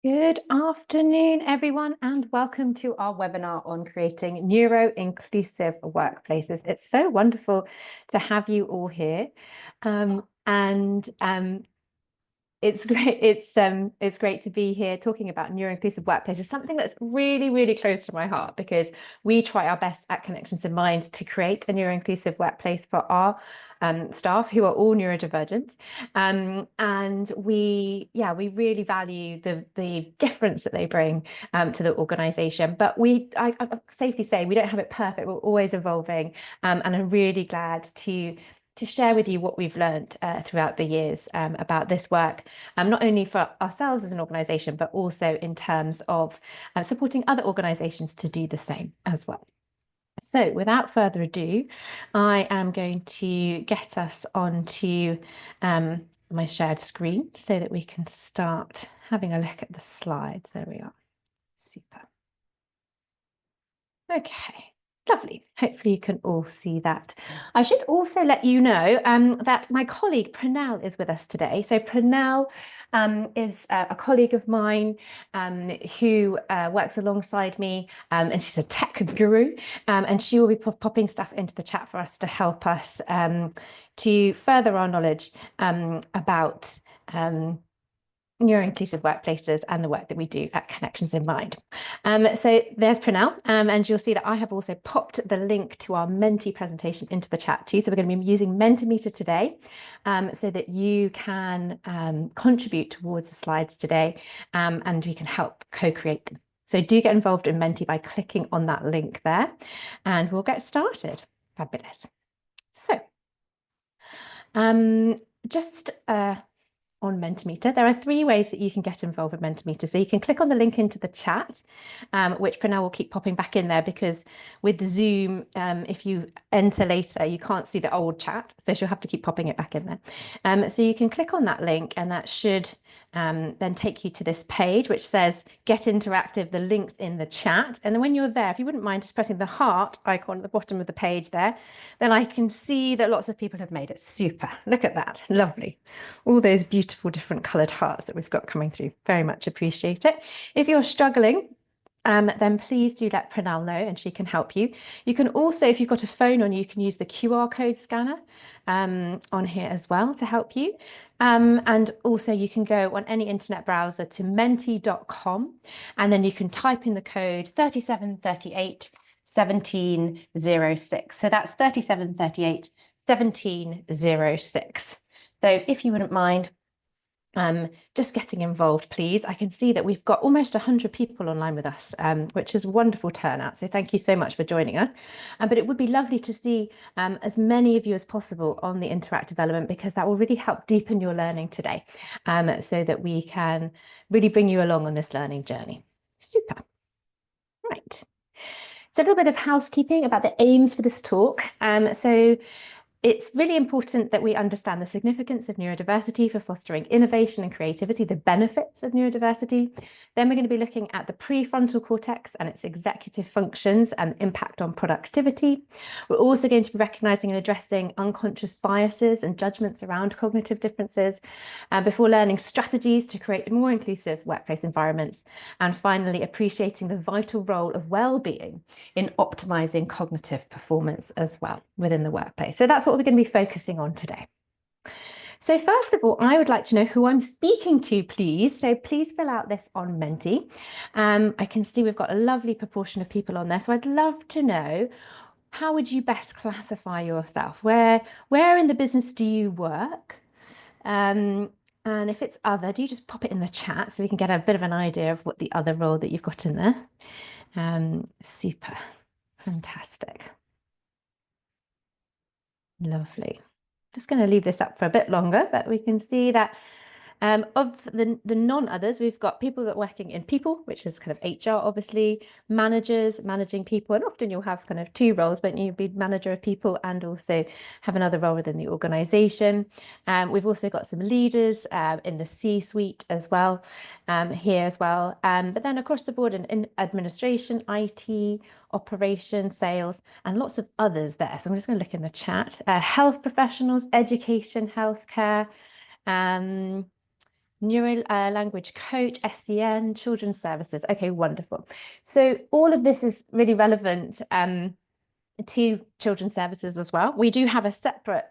Good afternoon, everyone, and welcome to our webinar on creating neuro-inclusive workplaces. It's so wonderful to have you all here. It's great. It's great to be here talking about neuro-inclusive workplaces, something that's really, really close to my heart because we try our best at Connections in Mind to create a neuro-inclusive workplace for our staff who are all neurodivergent. And we really value the difference that they bring to the organization. But I safely say we don't have it perfect. We're always evolving, and I'm really glad to share with you what we've learned throughout the years about this work, not only for ourselves as an organisation, but also in terms of supporting other organisations to do the same as well. So without further ado, I am going to get us onto my shared screen so that we can start having a look at the slides. There we are. Super. Okay. Lovely. Hopefully you can all see that. I should also let you know that my colleague Pranal is with us today. So Pranal is a colleague of mine who works alongside me, and she's a tech guru, and she will be popping stuff into the chat for us to help us to further our knowledge about neuro-inclusive workplaces and the work that we do at Connections in Mind. So there's Pranal, and you'll see that I have also popped the link to our Menti presentation into the chat too. So we're going to be using Mentimeter today so that you can contribute towards the slides today, and we can help co-create them. So do get involved in Menti by clicking on that link there, and we'll get started. Fabulous. So just on Mentimeter. There are three ways that you can get involved with Mentimeter. So you can click on the link into the chat, which Pranal will keep popping back in there because with Zoom, if you enter later, you can't see the old chat. So she'll have to keep popping it back in there. So you can click on that link and that should then take you to this page, which says get interactive, the link's in the chat. And then when you're there, if you wouldn't mind just pressing the heart icon at the bottom of the page there, then I can see that lots of people have made it. Super. Look at that. Lovely. All those beautiful different coloured hearts that we've got coming through. Very much appreciate it. If you're struggling, then please do let Pranal know and she can help you. You can also, if you've got a phone on, you can use the QR code scanner on here as well to help you. And also you can go on any internet browser to menti.com and then you can type in the code 3738 1706. So that's 3738 1706. So if you wouldn't mind just getting involved, please. I can see that we've got almost 100 people online with us, which is a wonderful turnout. So thank you so much for joining us. But it would be lovely to see as many of you as possible on the interactive element because that will really help deepen your learning today so that we can really bring you along on this learning journey. Super. Right. So a little bit of housekeeping about the aims for this talk. So it's really important that we understand the significance of neurodiversity for fostering innovation and creativity, the benefits of neurodiversity. Then we're going to be looking at the prefrontal cortex and its executive functions and impact on productivity. We're also going to be recognizing and addressing unconscious biases and judgments around cognitive differences before learning strategies to create more inclusive workplace environments. And finally, appreciating the vital role of well-being in optimizing cognitive performance as well within the workplace. So that's what we're going to be focusing on today. So first of all, I would like to know who I'm speaking to, please. So please fill out this on Menti. I can see we've got a lovely proportion of people on there. So I'd love to know, how would you best classify yourself? Where in the business do you work? And if it's other, do you just pop it in the chat so we can get a bit of an idea of what the other role that you've got in there? Super. Fantastic. Lovely. Just going to leave this up for a bit longer, but we can see that of the non-others, we've got people that are working in people, which is kind of HR, obviously, managers, managing people, and often you'll have kind of two roles, but you'll be manager of people and also have another role within the organization. We've also got some leaders in the C-suite as well, here as well. But then across the board in administration, IT, operations, sales, and lots of others there. So I'm just going to look in the chat. Health professionals, education, healthcare, neuro language coach, SEN, children's services. Okay, wonderful. So all of this is really relevant to children's services as well. We do have a separate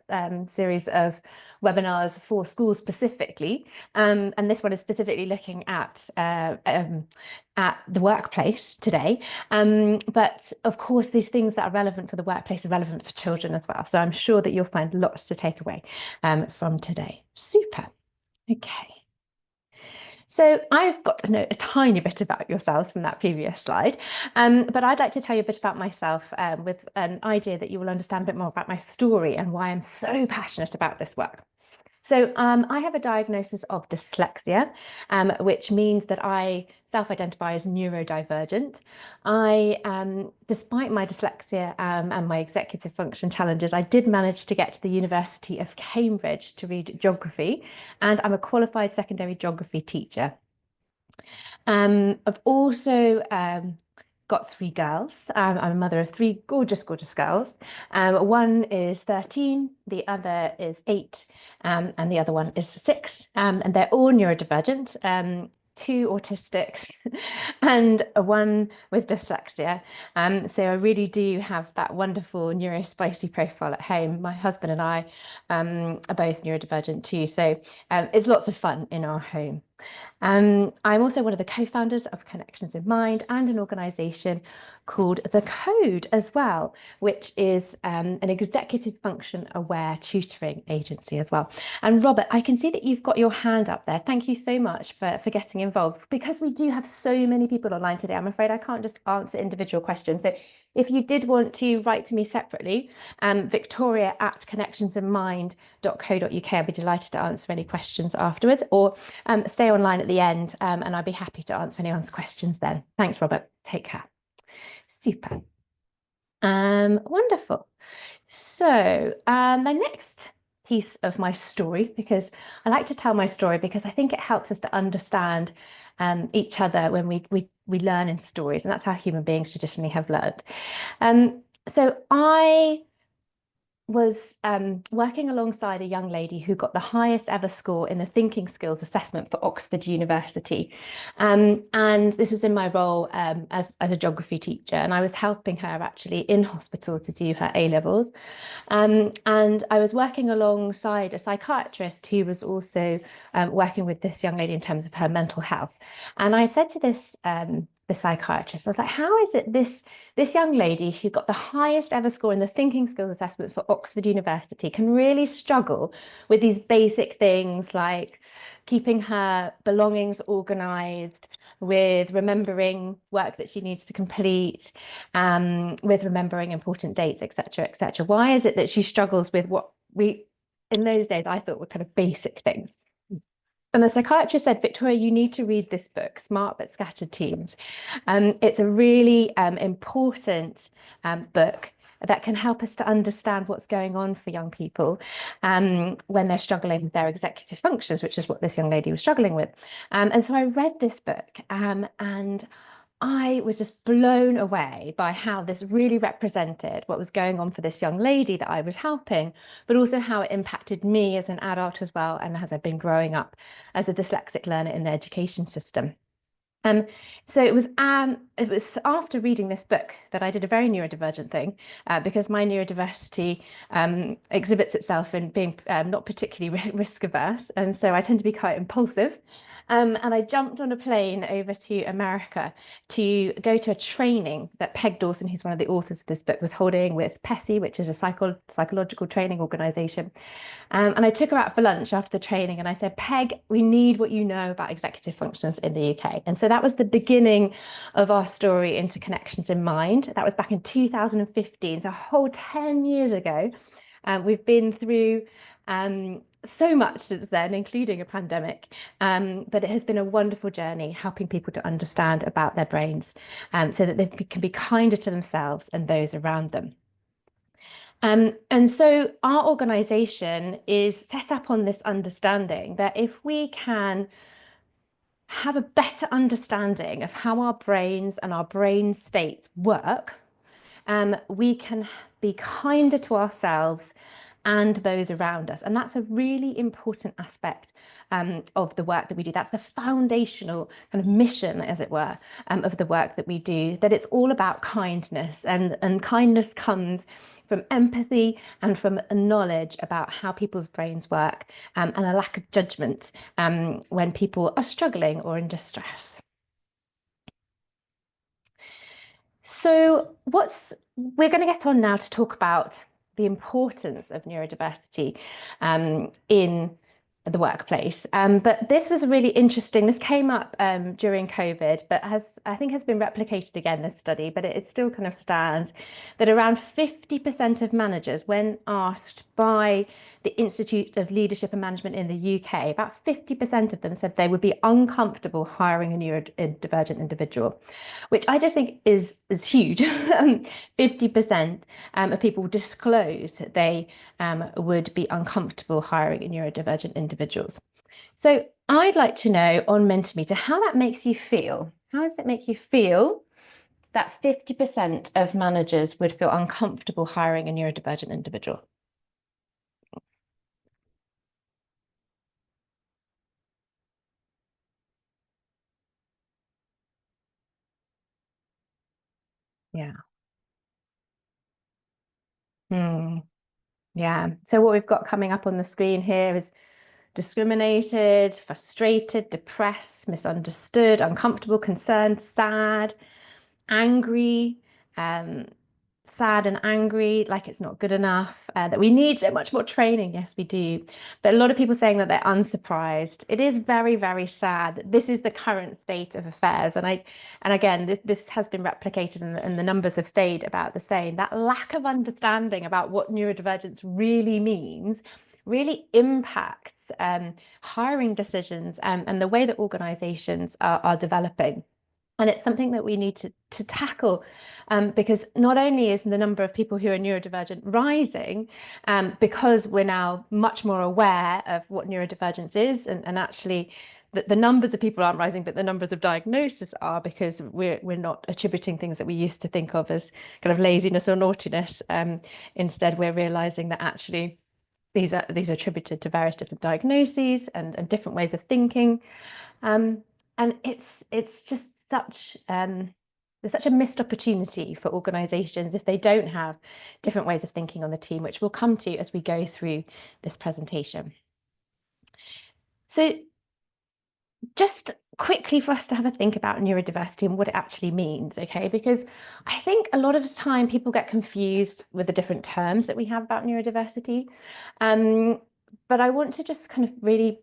series of webinars for schools specifically, and this one is specifically looking at the workplace today. But of course, these things that are relevant for the workplace are relevant for children as well. So I'm sure that you'll find lots to take away from today. Super. Okay. So I've got to know a tiny bit about yourselves from that previous slide, but I'd like to tell you a bit about myself with an idea that you will understand a bit more about my story and why I'm so passionate about this work. So I have a diagnosis of dyslexia, which means that I self-identify as neurodivergent. Despite my dyslexia and my executive function challenges, I did manage to get to the University of Cambridge to read geography, and I'm a qualified secondary geography teacher. I've also got three girls. I'm a mother of three gorgeous, gorgeous girls. One is 13, the other is 8, and the other one is 6. And they're all neurodivergent. 2 autistics and one with dyslexia. So I really do have that wonderful neurospicy profile at home. My husband and I are both neurodivergent too. So it's lots of fun in our home. I'm also one of the co-founders of Connections in Mind and an organisation called The Code as well, which is an executive function aware tutoring agency as well. And Robert, I can see that you've got your hand up there. Thank you so much for getting involved. Because we do have so many people online today, I'm afraid I can't just answer individual questions. So if you did want to write to me separately, victoria@connectionsinmind.co.uk, I'd be delighted to answer any questions afterwards, or stay online at the end and I'd be happy to answer anyone's questions then. Thanks, Robert. Take care. Super. Wonderful. So my next piece of my story, because I like to tell my story because I think it helps us to understand each other when we learn in stories, and that's how human beings traditionally have learned. So I was working alongside a young lady who got the highest ever score in the thinking skills assessment for Oxford University. And this was in my role as a geography teacher, and I was helping her actually in hospital to do her A-levels. And I was working alongside a psychiatrist who was also working with this young lady in terms of her mental health. And I said to the psychiatrist, I was like, how is it this young lady who got the highest ever score in the thinking skills assessment for Oxford University can really struggle with these basic things like keeping her belongings organized, with remembering work that she needs to complete, with remembering important dates, etc., etc. Why is it that she struggles with what we, in those days, I thought were kind of basic things? And the psychiatrist said, Victoria, you need to read this book, Smart But Scattered Teens. It's a really important book that can help us to understand what's going on for young people when they're struggling with their executive functions, which is what this young lady was struggling with. And so I read this book and I was just blown away by how this really represented what was going on for this young lady that I was helping, but also how it impacted me as an adult as well, and as I've been growing up as a dyslexic learner in the education system. So it was after reading this book that I did a very neurodivergent thing, because my neurodiversity exhibits itself in being not particularly risk averse, and so I tend to be quite impulsive. And I jumped on a plane over to America to go to a training that Peg Dawson, who's one of the authors of this book, was holding with PESI, which is a psychological training organisation. And I took her out for lunch after the training and I said, Peg, we need what you know about executive functions in the UK. And so that was the beginning of our story into Connections in Mind. That was back in 2015, so a whole 10 years ago. We've been through so much since then, including a pandemic, but it has been a wonderful journey helping people to understand about their brains so that they can be kinder to themselves and those around them. And so our organisation is set up on this understanding that if we can have a better understanding of how our brains and our brain states work, we can be kinder to ourselves and those around us. And that's a really important aspect of the work that we do. That's the foundational kind of mission, as it were, of the work that we do, that it's all about kindness, and kindness comes from empathy and from a knowledge about how people's brains work, and a lack of judgment when people are struggling or in distress. So we're going to get on now to talk about the importance of neurodiversity in the workplace. But this was really interesting. This came up during COVID, but I think has been replicated again, this study, but it still kind of stands that around 50% of managers, when asked by the Institute of Leadership and Management in the UK, about 50% of them said they would be uncomfortable hiring a neurodivergent individual, which I just think is huge. 50% of people disclosed that they would be uncomfortable hiring neurodivergent individuals. So I'd like to know on Mentimeter how that makes you feel. How does it make you feel that 50% of managers would feel uncomfortable hiring a neurodivergent individual? Yeah. Hmm. Yeah. So what we've got coming up on the screen here is discriminated, frustrated, depressed, misunderstood, uncomfortable, concerned, sad, angry, um, sad and angry, like it's not good enough, that we need so much more training. Yes, we do. But a lot of people saying that they're unsurprised. It is very, very sad that this is the current state of affairs. And again, this has been replicated, and the numbers have stayed about the same. That lack of understanding about what neurodivergence really means really impacts hiring decisions, and the way that organizations are developing. And it's something that we need to tackle, because not only is the number of people who are neurodivergent rising, because we're now much more aware of what neurodivergence is, and actually the numbers of people aren't rising, but the numbers of diagnosis are, because we're not attributing things that we used to think of as kind of laziness or naughtiness. Instead, we're realizing that actually these are attributed to various different diagnoses and different ways of thinking. And it's just such there's such a missed opportunity for organizations if they don't have different ways of thinking on the team, which we'll come to as we go through this presentation. So just quickly for us to have a think about neurodiversity and what it actually means, okay? Because I think a lot of the time people get confused with the different terms that we have about neurodiversity. But I want to just kind of really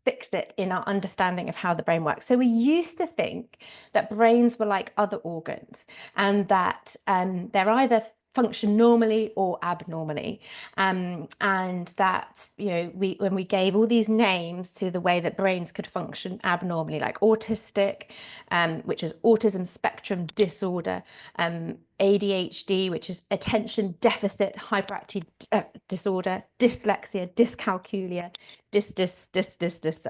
fix it in our understanding of how the brain works. So we used to think that brains were like other organs, and that they're either function normally or abnormally, and that, you know, when we gave all these names to the way that brains could function abnormally, like autistic, which is autism spectrum disorder, ADHD, which is attention deficit hyperactivity disorder, dyslexia, dyscalculia,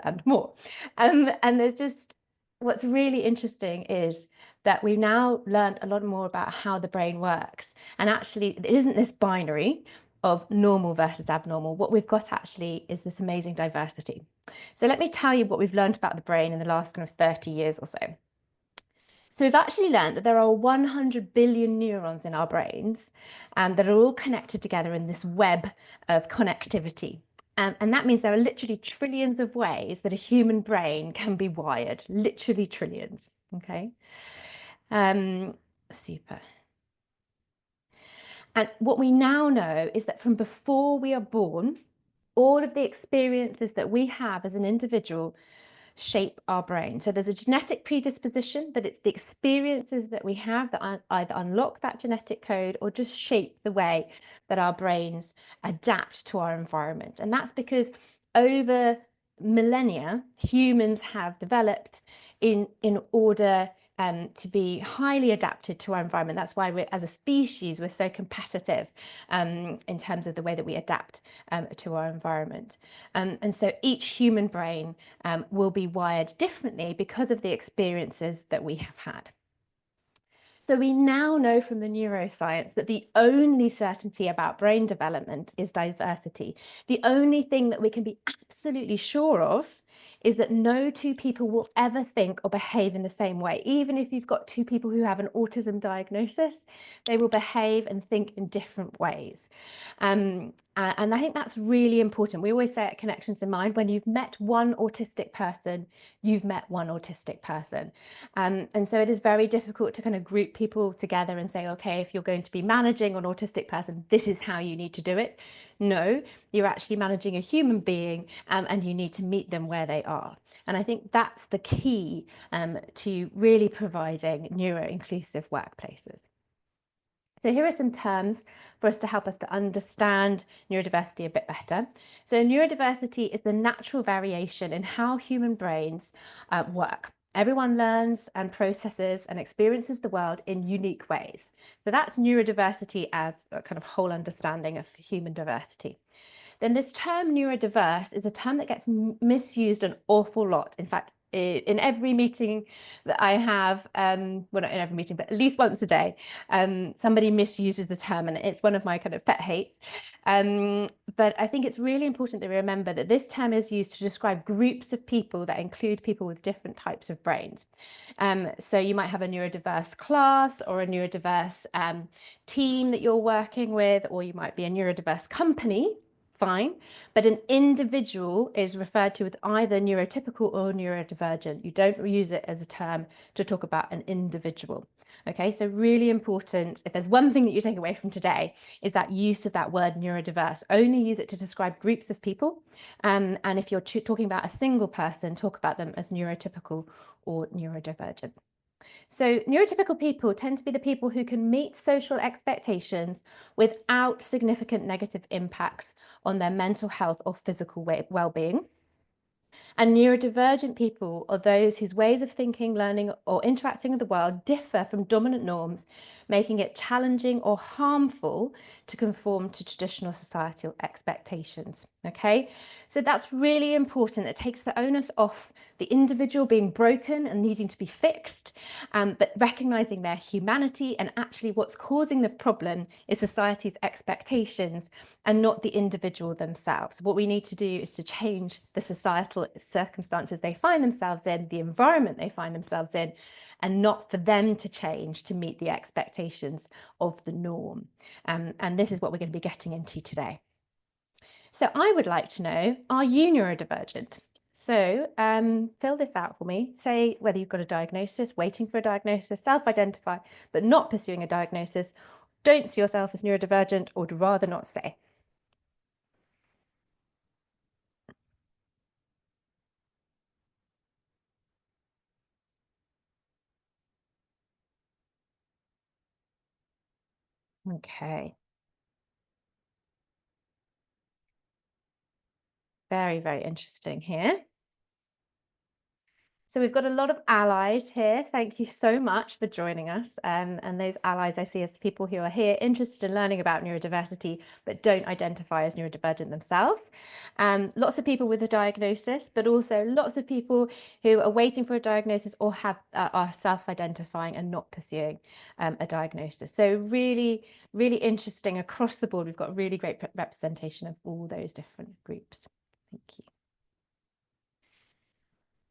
and more. And there's just, what's really interesting is that we now learned a lot more about how the brain works. And actually, it isn't this binary of normal versus abnormal. What we've got actually is this amazing diversity. So let me tell you what we've learned about the brain in the last kind of 30 years or so. So we've actually learned that there are 100 billion neurons in our brains, that are all connected together in this web of connectivity. And that means there are literally trillions of ways that a human brain can be wired, literally trillions. Okay. Super. And what we now know is that from before we are born, all of the experiences that we have as an individual shape our brain. So there's a genetic predisposition, but it's the experiences that we have that either unlock that genetic code or just shape the way that our brains adapt to our environment. And that's because over millennia, humans have developed in order to be highly adapted to our environment. That's why we're, as a species, we're so competitive in terms of the way that we adapt to our environment. And so each human brain will be wired differently because of the experiences that we have had. So we now know from the neuroscience that the only certainty about brain development is diversity. The only thing that we can be absolutely sure of is that no two people will ever think or behave in the same way. Even if you've got two people who have an autism diagnosis, they will behave and think in different ways. And I think that's really important. We always say at Connections in Mind, when you've met one autistic person, you've met one autistic person. And so it is very difficult to kind of group people together and say, okay, if you're going to be managing an autistic person, this is how you need to do it. No, you're actually managing a human being, and you need to meet them where they are. And I think that's the key to really providing neuro-inclusive workplaces. So here are some terms for us to help us to understand neurodiversity a bit better. So neurodiversity is the natural variation in how human brains work. Everyone learns and processes and experiences the world in unique ways. So that's neurodiversity as a kind of whole understanding of human diversity. Then this term neurodiverse is a term that gets misused an awful lot. In fact, in every meeting that I have, well, not in every meeting, but at least once a day, somebody misuses the term, and it's one of my kind of pet hates. But I think it's really important that we remember that this term is used to describe groups of people that include people with different types of brains. So you might have a neurodiverse class or a neurodiverse team that you're working with, or you might be a neurodiverse company. Fine, but an individual is referred to as either neurotypical or neurodivergent. You don't use it as a term to talk about an individual. Okay, so really important, if there's one thing that you take away from today, is that use of that word neurodiverse. Only use it to describe groups of people. And if you're talking about a single person, talk about them as neurotypical or neurodivergent. So neurotypical people tend to be the people who can meet social expectations without significant negative impacts on their mental health or physical well-being. And neurodivergent people are those whose ways of thinking, learning, or interacting with the world differ from dominant norms, making it challenging or harmful to conform to traditional societal expectations. Okay, so that's really important. It takes the onus off the individual being broken and needing to be fixed, but recognizing their humanity, and actually what's causing the problem is society's expectations and not the individual themselves. What we need to do is to change the societal circumstances they find themselves in, the environment they find themselves in, and not for them to change to meet the expectations of the norm. And this is what we're going to be getting into today. So I would like to know, are you neurodivergent? So fill this out for me. Say whether you've got a diagnosis, waiting for a diagnosis, self-identify, but not pursuing a diagnosis, don't see yourself as neurodivergent, or would rather not say. Okay, very, very interesting here. So we've got a lot of allies here. Thank you so much for joining us. And those allies I see as people who are here interested in learning about neurodiversity, but don't identify as neurodivergent themselves. Lots of people with a diagnosis, but also lots of people who are waiting for a diagnosis or are self-identifying and not pursuing a diagnosis. So really, really interesting across the board. We've got really great representation of all those different groups. Thank you.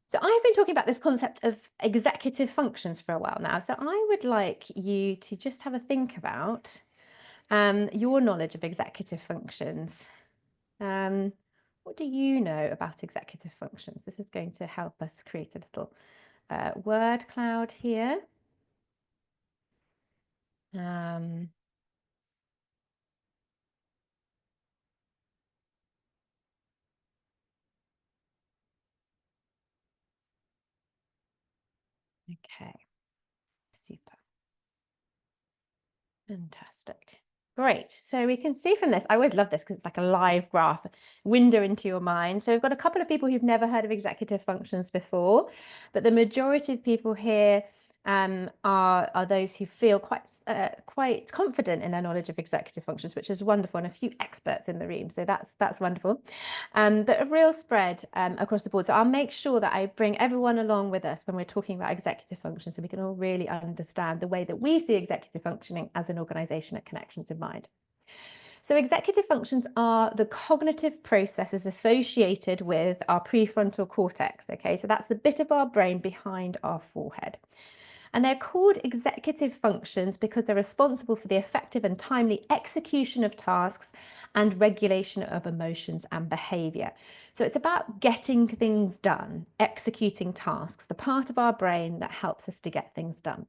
So I've been talking about this concept of executive functions for a while now. So I would like you to just have a think about your knowledge of executive functions. What do you know about executive functions? This is going to help us create a little word cloud here. Okay, super. Fantastic. Great. So we can see from this, I always love this because it's like a live graph, window into your mind. So we've got a couple of people who've never heard of executive functions before, but the majority of people here are those who feel quite confident in their knowledge of executive functions, which is wonderful, and a few experts in the room, so that's wonderful. But a real spread across the board. So I'll make sure that I bring everyone along with us when we're talking about executive functions, so we can all really understand the way that we see executive functioning as an organisation at Connections in Mind. So executive functions are the cognitive processes associated with our prefrontal cortex. Okay, so that's the bit of our brain behind our forehead. And they're called executive functions because they're responsible for the effective and timely execution of tasks and regulation of emotions and behavior. So it's about getting things done, executing tasks, the part of our brain that helps us to get things done.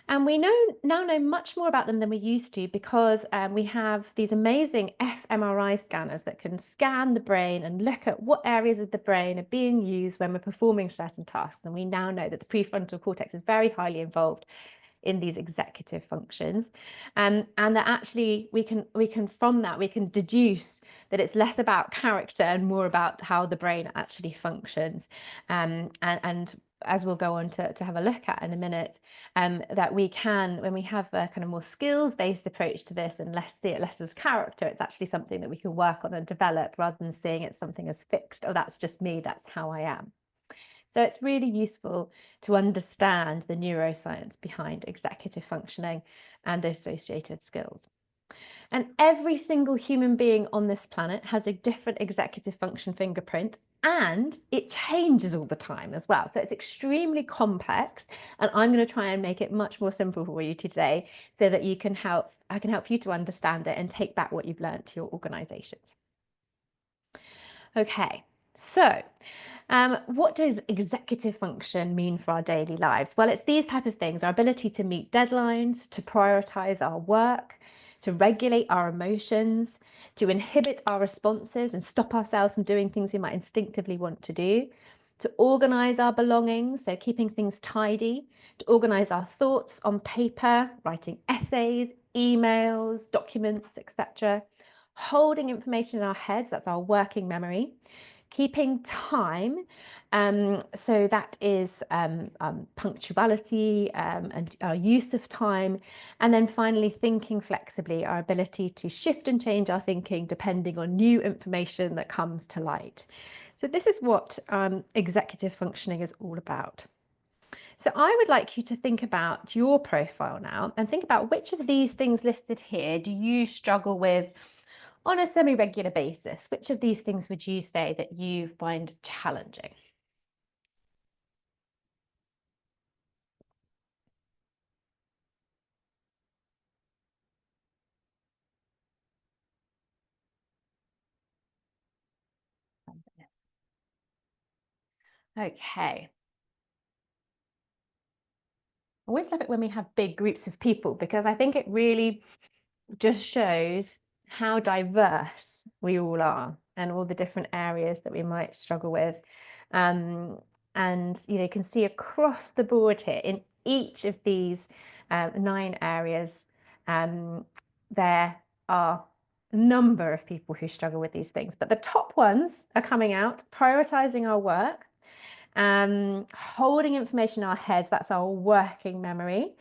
And we now know much more about them than we used to because we have these amazing fMRI scanners that can scan the brain and look at what areas of the brain are being used when we're performing certain tasks. And we now know that the prefrontal cortex is very highly involved in these executive functions, and that actually we can from that we can deduce that it's less about character and more about how the brain actually functions, and as we'll go on to have a look at in a minute, that we can, when we have a kind of more skills-based approach to this and see it less as character, it's actually something that we can work on and develop rather than seeing it something as fixed. Oh, that's just me, that's how I am. So it's really useful to understand the neuroscience behind executive functioning and the associated skills. And every single human being on this planet has a different executive function fingerprint, and it changes all the time as well. So it's extremely complex, and I'm going to try and make it much more simple for you today so that I can help you to understand it and take back what you've learned to your organizations. Okay, so what does executive function mean for our daily lives? Well, it's these type of things: our ability to meet deadlines, to prioritize our work, to regulate our emotions, to inhibit our responses and stop ourselves from doing things we might instinctively want to do, to organize our belongings, so keeping things tidy, to organize our thoughts on paper, writing essays, emails, documents, etc., holding information in our heads, that's our working memory, keeping time, so that is punctuality and our use of time, and then finally thinking flexibly, our ability to shift and change our thinking depending on new information that comes to light. So this is what executive functioning is all about. So I would like you to think about your profile now and think about which of these things listed here do you struggle with on a semi-regular basis. Which of these things would you say that you find challenging? Okay. I always love it when we have big groups of people because I think it really just shows how diverse we all are and all the different areas that we might struggle with. And you can see across the board here in each of these 9 areas, there are a number of people who struggle with these things. But the top ones are coming out: prioritizing our work, holding information in our heads, that's our working memory,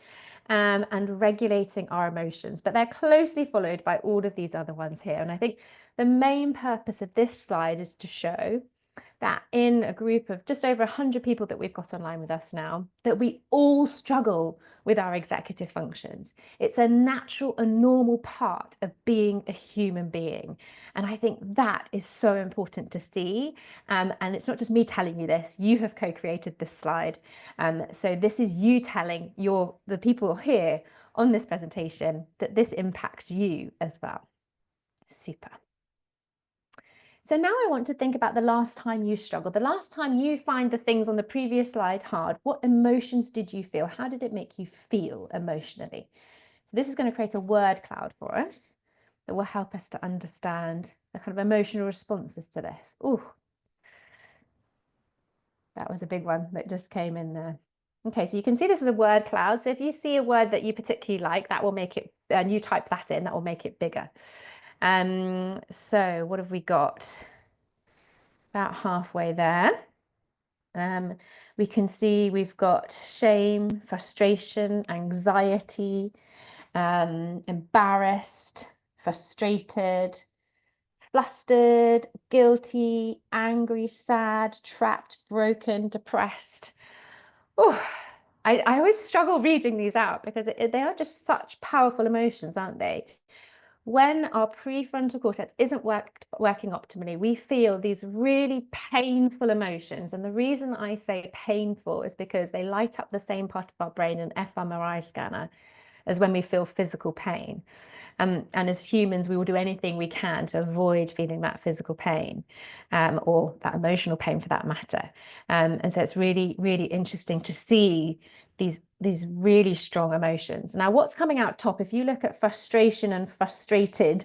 and regulating our emotions. But they're closely followed by all of these other ones here. And I think the main purpose of this slide is to show that in a group of just over 100 people that we've got online with us now, that we all struggle with our executive functions. It's a natural and normal part of being a human being. And I think that is so important to see. And it's not just me telling you this, you have co-created this slide. So this is you telling the people here on this presentation that this impacts you as well. Super. So now I want to think about the last time you struggled, the last time you find the things on the previous slide hard. What emotions did you feel? How did it make you feel emotionally? So this is going to create a word cloud for us that will help us to understand the kind of emotional responses to this. Ooh, that was a big one that just came in there. Okay, so you can see this is a word cloud. So if you see a word that you particularly like, that will make it, and you type that in, that will make it bigger. So what have we got? About halfway there. We can see we've got shame, frustration, anxiety, embarrassed, frustrated, flustered, guilty, angry, sad, trapped, broken, depressed. Oh, I always struggle reading these out because they are just such powerful emotions, aren't they? When our prefrontal cortex isn't working optimally, we feel these really painful emotions. And the reason I say painful is because they light up the same part of our brain, an fMRI scanner, as when we feel physical pain. And as humans, we will do anything we can to avoid feeling that physical pain, or that emotional pain for that matter. And so it's really, really interesting to see these really strong emotions. Now, what's coming out top, if you look at frustration and frustrated,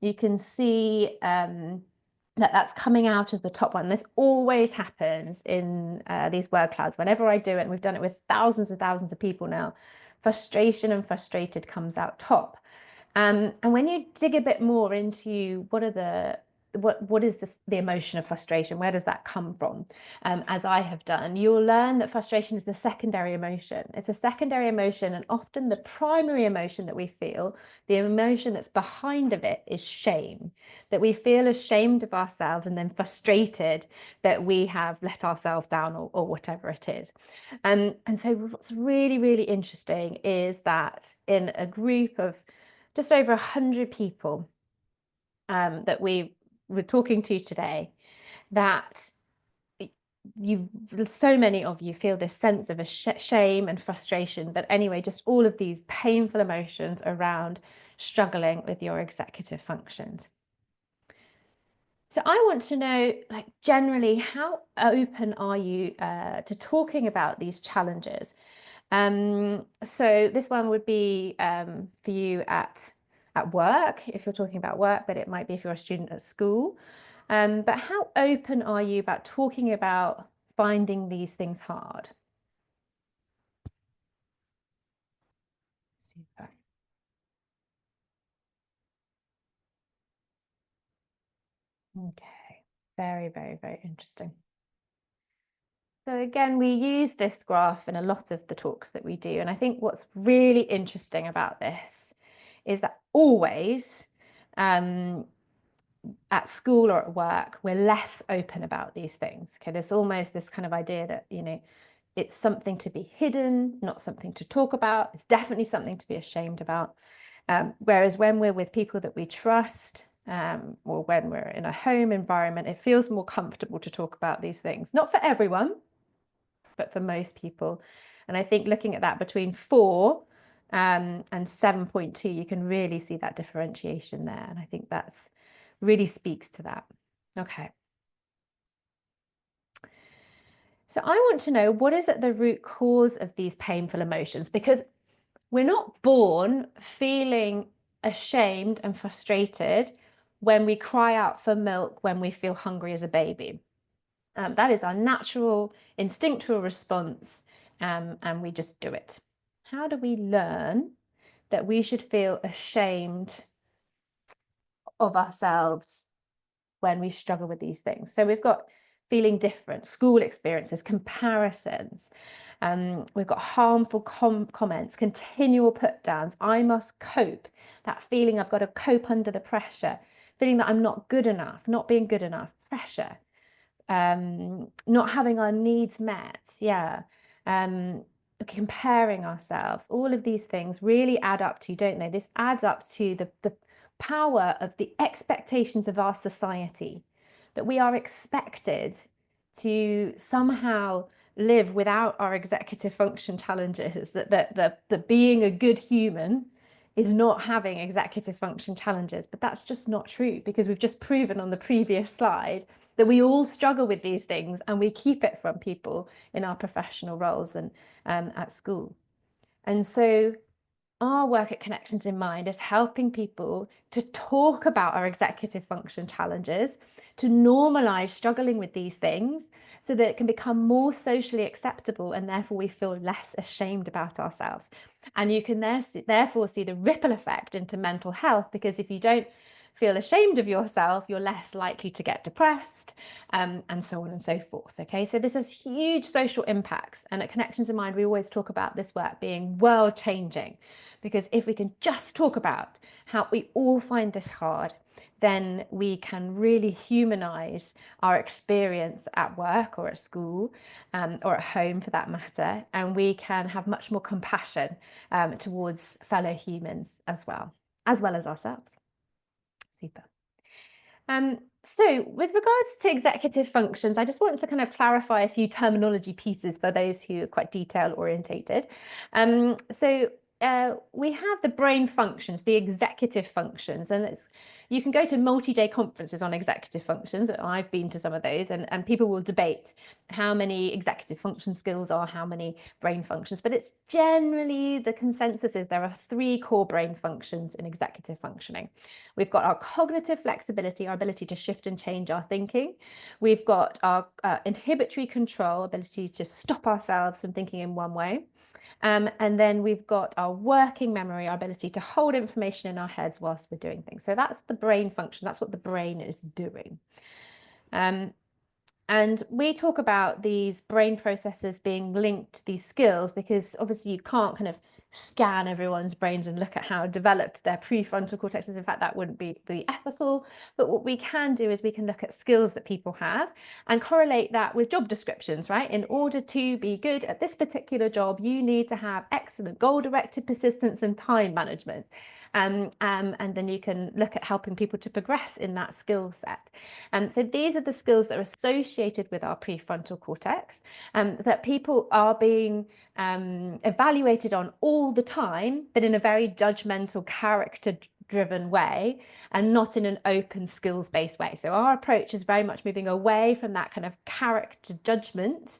you can see that's coming out as the top one. This always happens in these word clouds. Whenever I do it, and we've done it with thousands and thousands of people now, frustration and frustrated comes out top. And when you dig a bit more into what is the emotion of frustration, where does that come from? As I have done, you'll learn that frustration is the secondary emotion. It's a secondary emotion, and often the primary emotion that we feel, the emotion that's behind of it, is shame. That we feel ashamed of ourselves and then frustrated that we have let ourselves down, or whatever it is. And so what's really, really interesting is that in a group of just over 100 people that we were talking to today, that so many of you feel this sense of a shame and frustration, but anyway, just all of these painful emotions around struggling with your executive functions. So I want to know, like, generally, how open are you to talking about these challenges? So this one would be for you at work, if you're talking about work, but it might be if you're a student at school. But how open are you about talking about finding these things hard? Super. Okay. Very, very, very interesting. So again, we use this graph in a lot of the talks that we do. And I think what's really interesting about this is that always, at school or at work, we're less open about these things. Okay, there's almost this kind of idea that, it's something to be hidden, not something to talk about. It's definitely something to be ashamed about. Whereas when we're with people that we trust, or when we're in a home environment, it feels more comfortable to talk about these things. Not for everyone, but for most people. And I think looking at that between 4 and 7.2, you can really see that differentiation there. And I think that's really speaks to that. Okay. So I want to know, what is at the root cause of these painful emotions? Because we're not born feeling ashamed and frustrated when we cry out for milk when we feel hungry as a baby. That is our natural instinctual response, and we just do it. How do we learn that we should feel ashamed of ourselves when we struggle with these things? So we've got feeling different, school experiences, comparisons. We've got harmful comments, continual put downs. I must cope. That feeling I've got to cope under the pressure, feeling that I'm not good enough, not being good enough, pressure. Not having our needs met, comparing ourselves. All of these things really add up to, don't they? This adds up to the power of the expectations of our society, that we are expected to somehow live without our executive function challenges, that being a good human is not having executive function challenges. But that's just not true, because we've just proven on the previous slide that we all struggle with these things, and we keep it from people in our professional roles and at school. And so our work at Connections in Mind is helping people to talk about our executive function challenges, to normalize struggling with these things so that it can become more socially acceptable, and therefore we feel less ashamed about ourselves. And you can therefore see the ripple effect into mental health, because if you don't feel ashamed of yourself, you're less likely to get depressed, and so on and so forth. Okay, so this has huge social impacts. And at Connections in Mind, we always talk about this work being world changing, because if we can just talk about how we all find this hard, then we can really humanize our experience at work or at school, or at home for that matter, and we can have much more compassion towards fellow humans as well as ourselves. Super. So with regards to executive functions, I just want to kind of clarify a few terminology pieces for those who are quite detail orientated. We have the brain functions, the executive functions, and you can go to multi-day conferences on executive functions. I've been to some of those, and people will debate how many executive function skills are, how many brain functions, but it's generally the consensus is there are 3 core brain functions in executive functioning. We've got our cognitive flexibility, our ability to shift and change our thinking. We've got our inhibitory control, ability to stop ourselves from thinking in one way. And then we've got our working memory, our ability to hold information in our heads whilst we're doing things. So that's the brain function. That's what the brain is doing. And we talk about these brain processes being linked to these skills because obviously you can't kind of scan everyone's brains and look at how developed their prefrontal cortex is. In fact, that wouldn't be ethical. But what we can do is we can look at skills that people have and correlate that with job descriptions, right? In order to be good at this particular job, you need to have excellent goal-directed persistence and time management. And then you can look at helping people to progress in that skill set. So these are the skills that are associated with our prefrontal cortex, that people are being evaluated on all the time, but in a very judgmental, character-driven way and not in an open skills-based way. So our approach is very much moving away from that kind of character judgment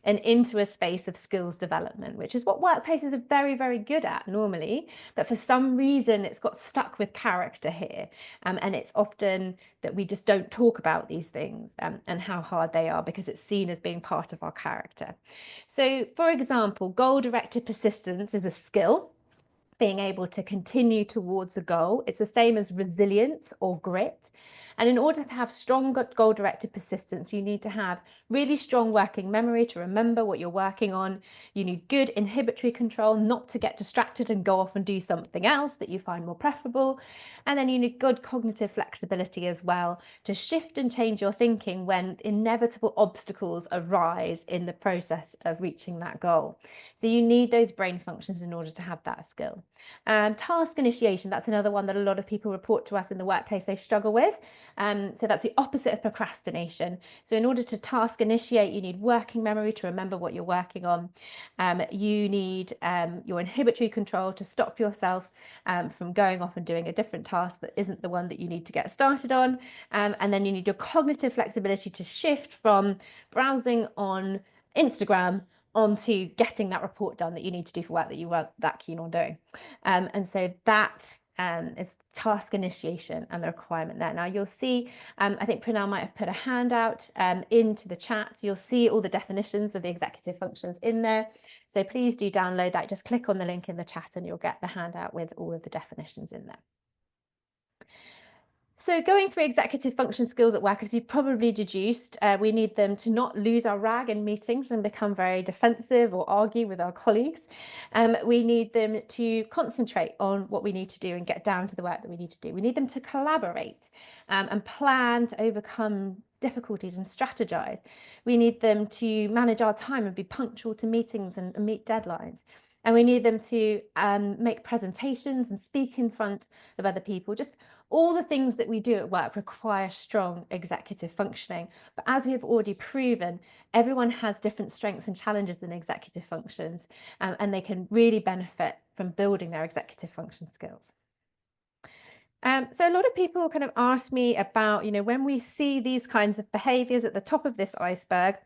and into a space of skills development, which is what workplaces are very, very good at normally, but for some reason it's got stuck with character here. And it's often that we just don't talk about these things and how hard they are because it's seen as being part of our character. So for example, goal-directed persistence is a skill, being able to continue towards a goal. It's the same as resilience or grit. And in order to have strong goal-directed persistence, you need to have really strong working memory to remember what you're working on. You need good inhibitory control, not to get distracted and go off and do something else that you find more preferable. And then you need good cognitive flexibility as well to shift and change your thinking when inevitable obstacles arise in the process of reaching that goal. So you need those brain functions in order to have that skill. Task initiation, that's another one that a lot of people report to us in the workplace they struggle with. So that's the opposite of procrastination. So in order to task initiate, you need working memory to remember what you're working on. You need your inhibitory control to stop yourself from going off and doing a different task that isn't the one that you need to get started on. And then you need your cognitive flexibility to shift from browsing on Instagram onto getting that report done that you need to do for work that you weren't that keen on doing. And so that is task initiation and the requirement there. Now you'll see, I think Pranal might have put a handout into the chat. You'll see all the definitions of the executive functions in there. So please do download that. Just click on the link in the chat and you'll get the handout with all of the definitions in there. So going through executive function skills at work, as you've probably deduced, we need them to not lose our rag in meetings and become very defensive or argue with our colleagues. We need them to concentrate on what we need to do and get down to the work that we need to do. We need them to collaborate and plan to overcome difficulties and strategize. We need them to manage our time and be punctual to meetings and meet deadlines. And we need them to make presentations and speak in front of other people. Just all the things that we do at work require strong executive functioning. But as we have already proven, everyone has different strengths and challenges in executive functions, and they can really benefit from building their executive function skills. So a lot of people kind of ask me about, when we see these kinds of behaviors at the top of this iceberg,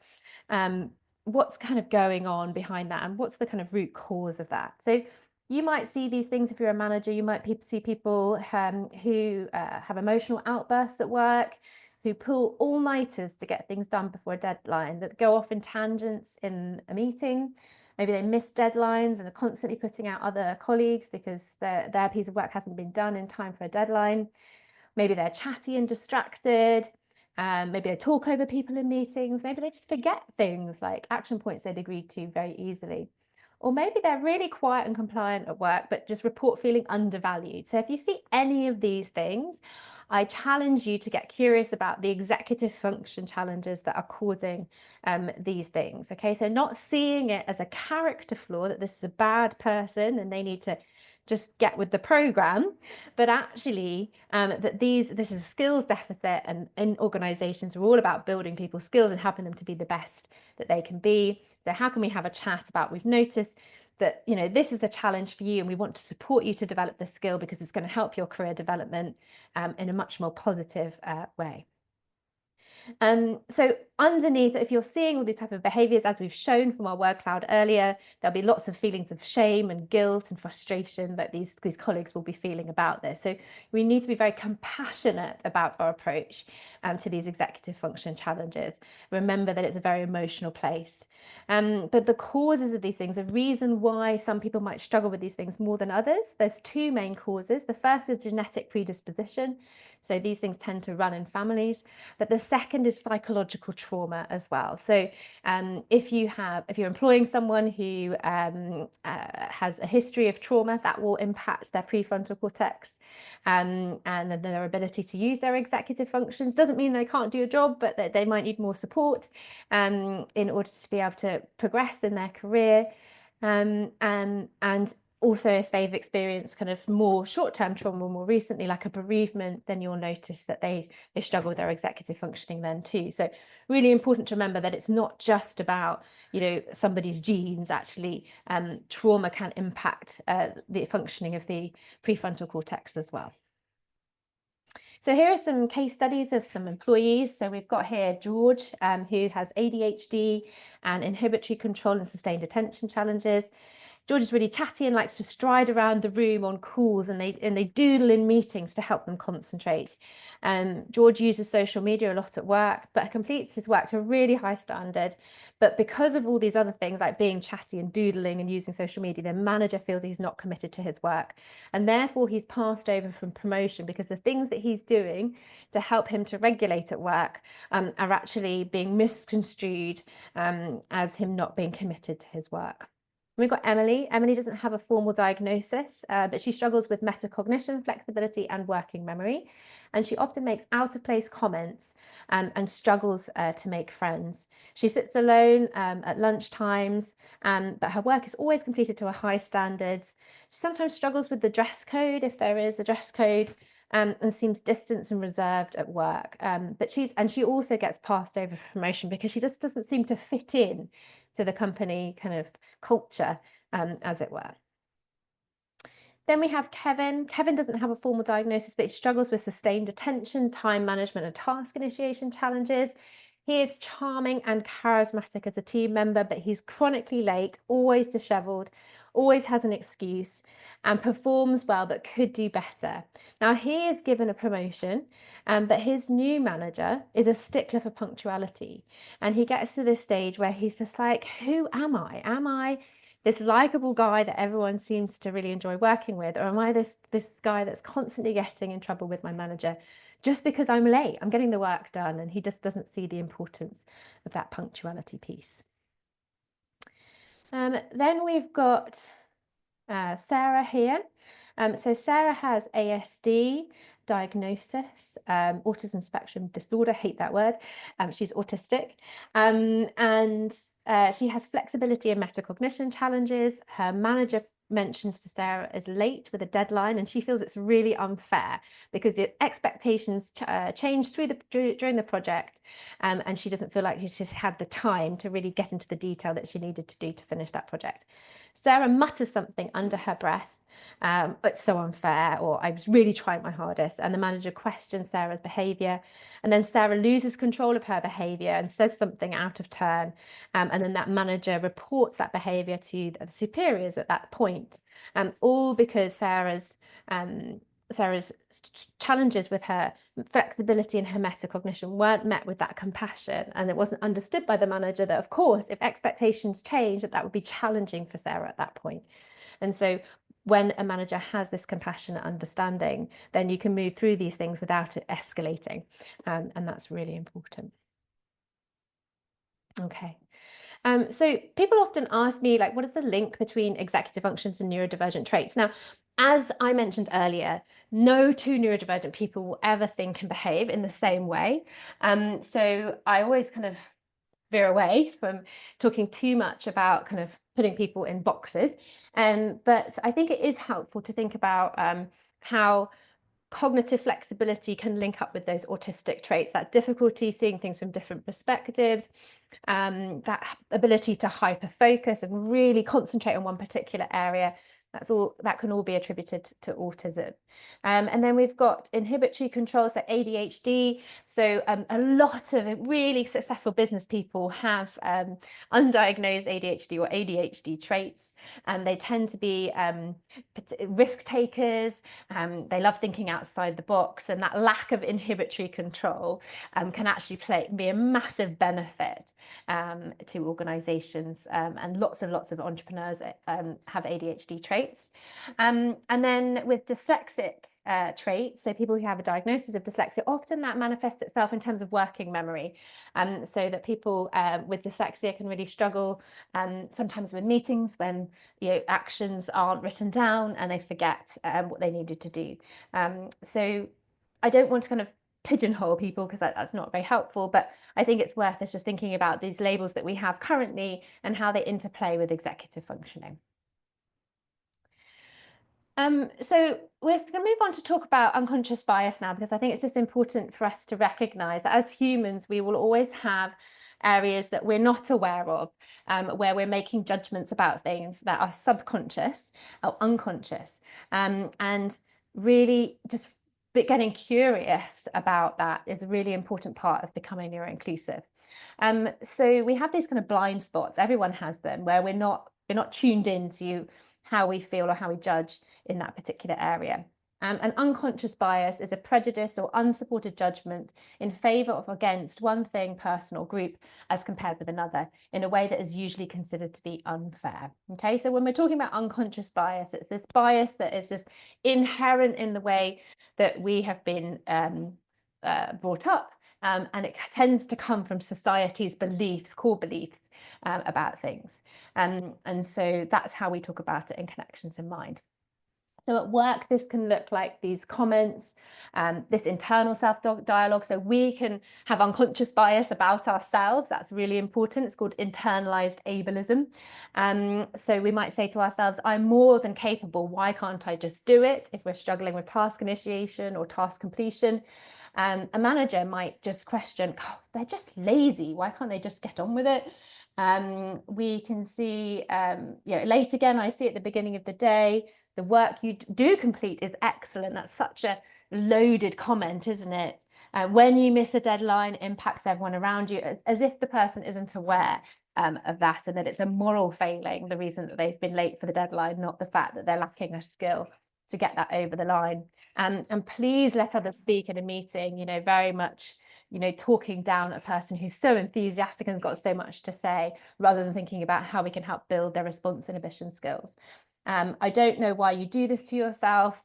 what's kind of going on behind that and what's the kind of root cause of that? So you might see these things if you're a manager. You might see people who have emotional outbursts at work, who pull all-nighters to get things done before a deadline, that go off in tangents in a meeting. Maybe they miss deadlines and are constantly putting out other colleagues because their piece of work hasn't been done in time for a deadline. maybe they're chatty and distracted, maybe they talk over people in meetings, maybe they just forget things like action points they'd agreed to very easily. Or maybe they're really quiet and compliant at work, but just report feeling undervalued. So if you see any of these things, I challenge you to get curious about the executive function challenges that are causing these things. Okay, so not seeing it as a character flaw, that this is a bad person and they need to just get with the program, but actually that this is a skills deficit, and in organizations we're all about building people's skills and helping them to be the best that they can be. So how can we have a chat about, we've noticed that, you know, this is a challenge for you and we want to support you to develop this skill because it's going to help your career development in a much more positive way. So underneath, if you're seeing all these type of behaviors, as we've shown from our word cloud earlier, there'll be lots of feelings of shame and guilt and frustration that these colleagues will be feeling about this. So we need to be very compassionate about our approach to these executive function challenges. Remember that it's a very emotional place. But the causes of these things, the reason why some people might struggle with these things more than others, there's two main causes. The first is genetic predisposition. So these things tend to run in families. But the second is psychological trauma as well. So if you're employing someone who has a history of trauma, that will impact their prefrontal cortex and their ability to use their executive functions. Doesn't mean they can't do a job, but they might need more support in order to be able to progress in their career. And also, if they've experienced kind of more short-term trauma more recently, like a bereavement, then you'll notice that they struggle with their executive functioning then too. So really important to remember that it's not just about, you know, somebody's genes. Actually, trauma can impact the functioning of the prefrontal cortex as well. So here are some case studies of some employees. So we've got here George, who has ADHD and inhibitory control and sustained attention challenges. George is really chatty and likes to stride around the room on calls, and they doodle in meetings to help them concentrate. George uses social media a lot at work, but completes his work to a really high standard. But because of all these other things like being chatty and doodling and using social media, the manager feels he's not committed to his work. And therefore he's passed over from promotion because the things that he's doing to help him to regulate at work are actually being misconstrued as him not being committed to his work. We've got Emily. Emily doesn't have a formal diagnosis, but she struggles with metacognition, flexibility, and working memory. And she often makes out-of-place comments and struggles to make friends. She sits alone at lunch times, but her work is always completed to a high standards. She sometimes struggles with the dress code, if there is a dress code, and seems distant and reserved at work. But she also gets passed over for promotion because she just doesn't seem to fit in to the company kind of culture, as it were. Then we have Kevin. Kevin doesn't have a formal diagnosis, but he struggles with sustained attention, time management, and task initiation challenges. He is charming and charismatic as a team member, but he's chronically late, always disheveled, always has an excuse, and performs well, but could do better. Now, he is given a promotion, but his new manager is a stickler for punctuality. And he gets to this stage where he's just like, who am I? Am I this likable guy that everyone seems to really enjoy working with, or am I this guy that's constantly getting in trouble with my manager just because I'm late? I'm getting the work done, and he just doesn't see the importance of that punctuality piece. Then we've got Sarah here. So Sarah has ASD diagnosis, autism spectrum disorder, hate that word. She's autistic, and she has flexibility and metacognition challenges. Her manager mentions to Sarah is late with a deadline, and she feels it's really unfair because the expectations change during the project, and she doesn't feel like she's had the time to really get into the detail that she needed to do to finish that project. Sarah mutters something under her breath, it's so unfair, or I was really trying my hardest, and the manager questions Sarah's behaviour, and then Sarah loses control of her behaviour and says something out of turn, and then that manager reports that behaviour to the superiors at that point, all because Sarah's challenges with her flexibility and her metacognition weren't met with that compassion, and it wasn't understood by the manager that, of course, if expectations change, that would be challenging for Sarah at that point. And so when a manager has this compassionate understanding, then you can move through these things without it escalating. And that's really important. Okay. So people often ask me, like, what is the link between executive functions and neurodivergent traits? Now, as I mentioned earlier, no two neurodivergent people will ever think and behave in the same way. So I always kind of veer away from talking too much about kind of putting people in boxes. But I think it is helpful to think about how cognitive flexibility can link up with those autistic traits, that difficulty seeing things from different perspectives, that ability to hyper focus and really concentrate on one particular area. That's all that can all be attributed to autism. And then we've got inhibitory control, so ADHD. So a lot of really successful business people have undiagnosed ADHD or ADHD traits, and they tend to be risk takers. They love thinking outside the box, and that lack of inhibitory control can actually be a massive benefit to organizations, and lots of entrepreneurs have ADHD traits. And then with dyslexic traits, so people who have a diagnosis of dyslexia, often that manifests itself in terms of working memory, so that people with dyslexia can really struggle sometimes with meetings when actions aren't written down and they forget what they needed to do. So I don't want to kind of pigeonhole people because that's not very helpful, but I think it's worth us just thinking about these labels that we have currently and how they interplay with executive functioning. So we're going to move on to talk about unconscious bias now, because I think it's just important for us to recognize that as humans, we will always have areas that we're not aware of, where we're making judgments about things that are subconscious or unconscious. And really just getting curious about that is a really important part of becoming neuro-inclusive. So we have these kind of blind spots, everyone has them, where we're not tuned into how we feel or how we judge in that particular area. An unconscious bias is a prejudice or unsupported judgment in favour of against one thing, person, or group as compared with another in a way that is usually considered to be unfair. Okay, so when we're talking about unconscious bias, it's this bias that is just inherent in the way that we have been brought up. And it tends to come from society's beliefs, core beliefs about things. And so that's how we talk about it in Connections in Mind. So at work, this can look like these comments, this internal self-dialogue. So we can have unconscious bias about ourselves. That's really important. It's called internalized ableism. So we might say to ourselves, I'm more than capable. Why can't I just do it? If we're struggling with task initiation or task completion. A manager might just question, oh, they're just lazy. Why can't they just get on with it? We can see, late again, I see at the beginning of the day, the work you do complete is excellent. That's such a loaded comment, isn't it? When you miss a deadline, it impacts everyone around you, as if the person isn't aware of that, and that it's a moral failing, the reason that they've been late for the deadline, not the fact that they're lacking a skill to get that over the line. And please let others speak in a meeting, very much talking down a person who's so enthusiastic and has got so much to say, rather than thinking about how we can help build their response inhibition skills. I don't know why you do this to yourself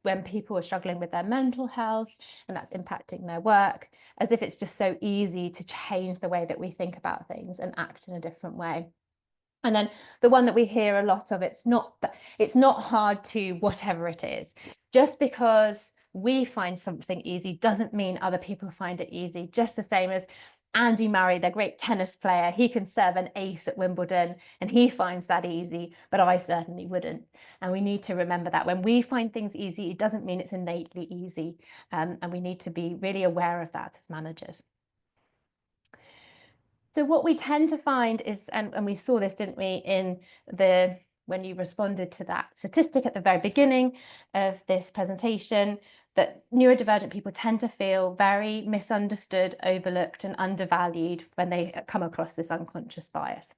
when people are struggling with their mental health and that's impacting their work, as if it's just so easy to change the way that we think about things and act in a different way. And then the one that we hear a lot of, it's not hard to whatever it is. Just because we find something easy doesn't mean other people find it easy. Just the same as Andy Murray, the great tennis player, he can serve an ace at Wimbledon and he finds that easy, but I certainly wouldn't. And we need to remember that when we find things easy, it doesn't mean it's innately easy. And we need to be really aware of that as managers. So what we tend to find is, and we saw this, didn't we, when you responded to that statistic at the very beginning of this presentation, that neurodivergent people tend to feel very misunderstood, overlooked, and undervalued when they come across this unconscious bias.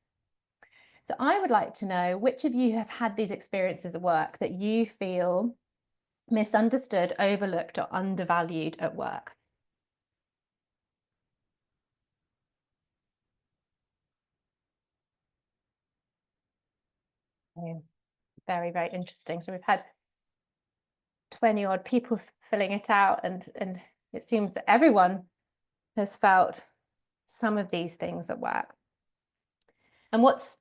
So I would like to know which of you have had these experiences at work that you feel misunderstood, overlooked, or undervalued at work. Yeah. Very, very interesting. So we've had 20 odd people filling it out, and it seems that everyone has felt some of these things at work. And what's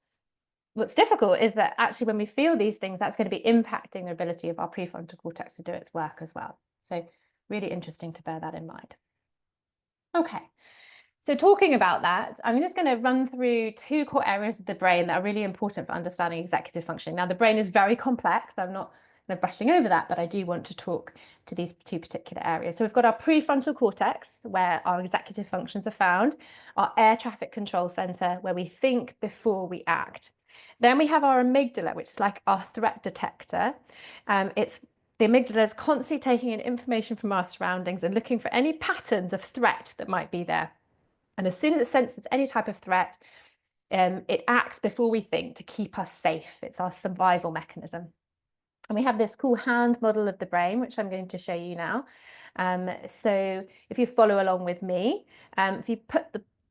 difficult is that actually when we feel these things, that's going to be impacting the ability of our prefrontal cortex to do its work as well. So really interesting to bear that in mind. Okay, so talking about that, I'm just going to run through two core areas of the brain that are really important for understanding executive functioning. Now, the brain is very complex. I'm not kind of brushing over that, but I do want to talk to these two particular areas. So we've got our prefrontal cortex, where our executive functions are found, our air traffic control center, where we think before we act. Then we have our amygdala, which is like our threat detector. The amygdala is constantly taking in information from our surroundings and looking for any patterns of threat that might be there. And as soon as it senses any type of threat, it acts before we think to keep us safe. It's our survival mechanism. And we have this cool hand model of the brain, which I'm going to show you now. So if you follow along with me, if you put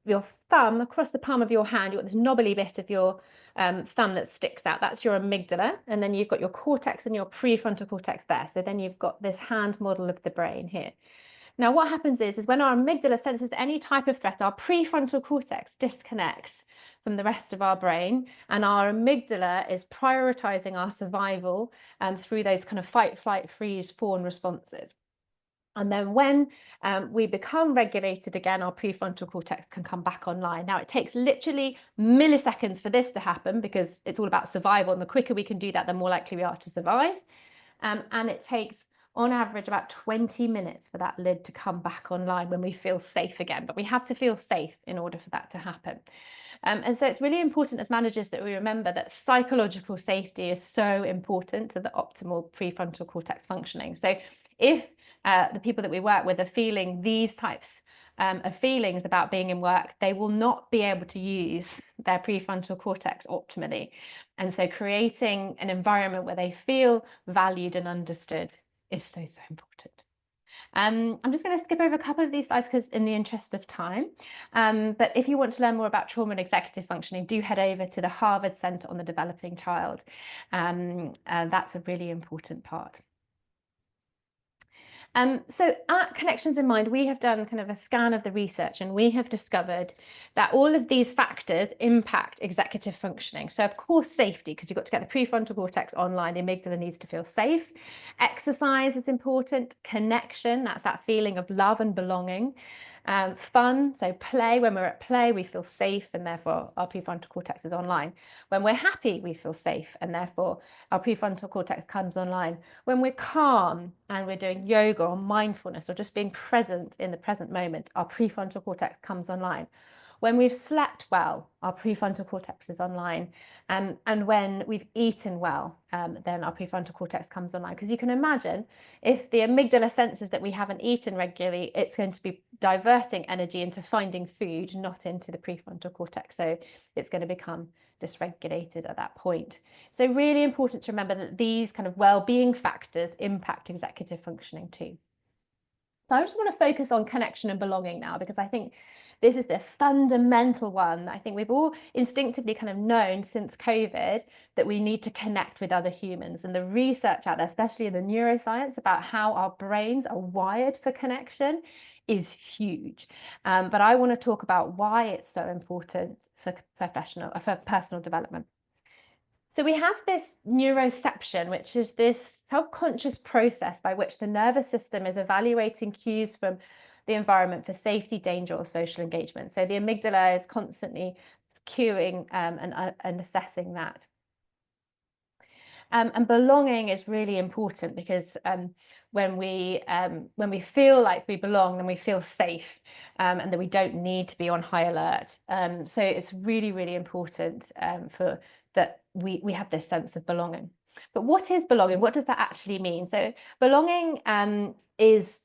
your thumb across the palm of your hand, you've got this knobbly bit of your thumb that sticks out. That's your amygdala. And then you've got your cortex and your prefrontal cortex there. So then you've got this hand model of the brain here. Now, what happens is when our amygdala senses any type of threat, our prefrontal cortex disconnects from the rest of our brain, and our amygdala is prioritizing our survival through those kind of fight, flight, freeze, fawn responses. And then when we become regulated again, our prefrontal cortex can come back online. Now, it takes literally milliseconds for this to happen because it's all about survival. And the quicker we can do that, the more likely we are to survive. And it takes, on average, about 20 minutes for that lid to come back online when we feel safe again. But we have to feel safe in order for that to happen. And so it's really important as managers that we remember that psychological safety is so important to the optimal prefrontal cortex functioning. So if the people that we work with are feeling these types of feelings about being in work, they will not be able to use their prefrontal cortex optimally. And so creating an environment where they feel valued and understood is so, so important. I'm just going to skip over a couple of these slides because in the interest of time. But if you want to learn more about trauma and executive functioning, do head over to the Harvard Center on the Developing Child. That's a really important part. So at Connections in Mind, we have done kind of a scan of the research, and we have discovered that all of these factors impact executive functioning. So of course, safety, because you've got to get the prefrontal cortex online, the amygdala needs to feel safe. Exercise is important. Connection, that's that feeling of love and belonging. Fun, so play. When we're at play, we feel safe, and therefore our prefrontal cortex is online. When we're happy, we feel safe, and therefore our prefrontal cortex comes online. When we're calm and we're doing yoga or mindfulness or just being present in the present moment, our prefrontal cortex comes online. When we've slept well, our prefrontal cortex is online. And when we've eaten well, then our prefrontal cortex comes online. Because you can imagine if the amygdala senses that we haven't eaten regularly, it's going to be diverting energy into finding food, not into the prefrontal cortex. So it's going to become dysregulated at that point. So really important to remember that these kind of well-being factors impact executive functioning too. So I just want to focus on connection and belonging now, because I think this is the fundamental one that I think we've all instinctively kind of known since COVID, that we need to connect with other humans. And the research out there, especially in the neuroscience, about how our brains are wired for connection is huge. But I want to talk about why it's so important for personal development. So we have this neuroception, which is this subconscious process by which the nervous system is evaluating cues from the environment for safety, danger, or social engagement. So the amygdala is constantly cueing and assessing that. And belonging is really important because when we feel like we belong, then we feel safe, and that we don't need to be on high alert. So it's really, really important for that we have this sense of belonging. But what is belonging? What does that actually mean? So belonging is